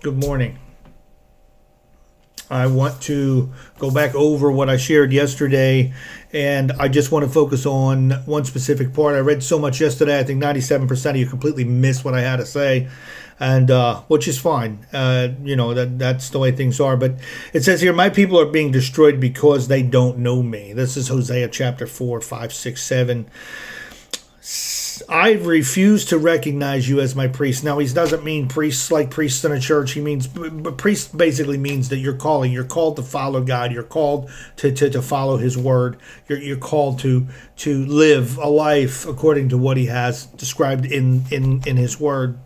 Good morning. I want to go back over what I shared yesterday, and I just want to focus on one specific part. I read so much yesterday, I think 97% of you completely missed what I had to say, and which is fine. That's the way things are. But it says here, my people are being destroyed because they don't know me. This is Hosea chapter 4, 5, 6, 7. I refuse to recognize you as my priest. Now, he doesn't mean priests like priests in a church. He means, priest basically means that you're called to follow God. You're called to follow his word. You're called to live a life according to what he has described in his word.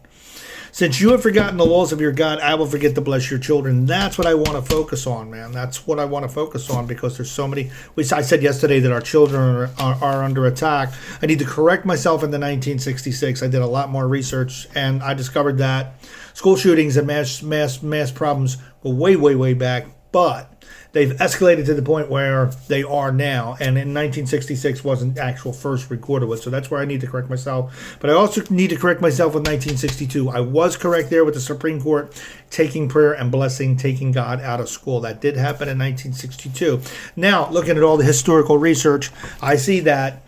Since you have forgotten the laws of your God, I will forget to bless your children. That's what I want to focus on, man. That's what I want to focus on, because there's so many. I said yesterday that our children are under attack. I need to correct myself. In the 1966, I did a lot more research, and I discovered that school shootings and mass problems go way back, but they've escalated to the point where they are now, and in 1966 wasn't actual first recorded with, so that's where I need to correct myself. But I also need to correct myself with 1962. I was correct there with the Supreme Court taking prayer and blessing, taking God out of school. That did happen in 1962. Now, looking at all the historical research, I see that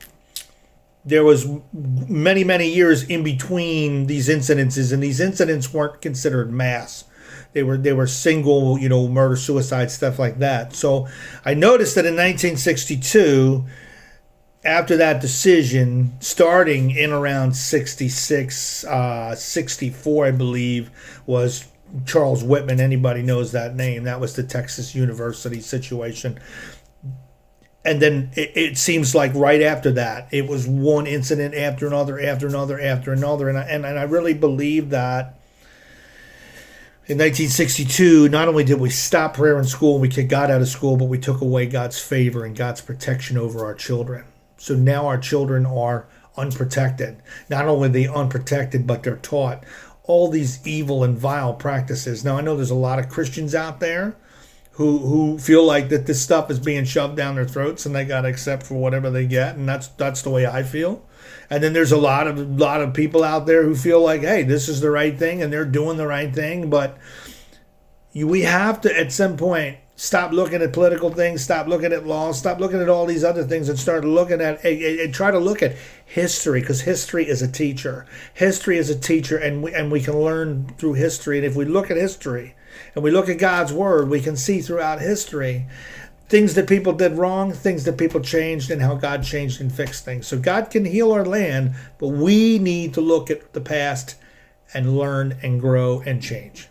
there was many years in between these incidences, and these incidents weren't considered mass. They were single, murder, suicide, stuff like that. So I noticed that in 1962, after that decision, starting in around 66, 64, I believe, was Charles Whitman. Anybody knows that name. That was the Texas University situation. And then it seems like right after that, it was one incident after another, And I really believe that in 1962, not only did we stop prayer in school and we kicked God out of school, but we took away God's favor and God's protection over our children. So now our children are unprotected. Not only are they unprotected, but they're taught all these evil and vile practices. Now, I know there's a lot of Christians out there who feel like that this stuff is being shoved down their throats and they got to accept for whatever they get, and that's the way I feel. And then there's a lot of people out there who feel like, hey, this is the right thing and they're doing the right thing. But we have to, at some point, stop looking at political things, stop looking at laws, stop looking at all these other things, and start looking at and try to look at history, because history is a teacher. History is a teacher, and we can learn through history. And if we look at history and we look at God's word, we can see throughout history things that people did wrong, things that people changed, and how God changed and fixed things. So God can heal our land, but we need to look at the past and learn and grow and change.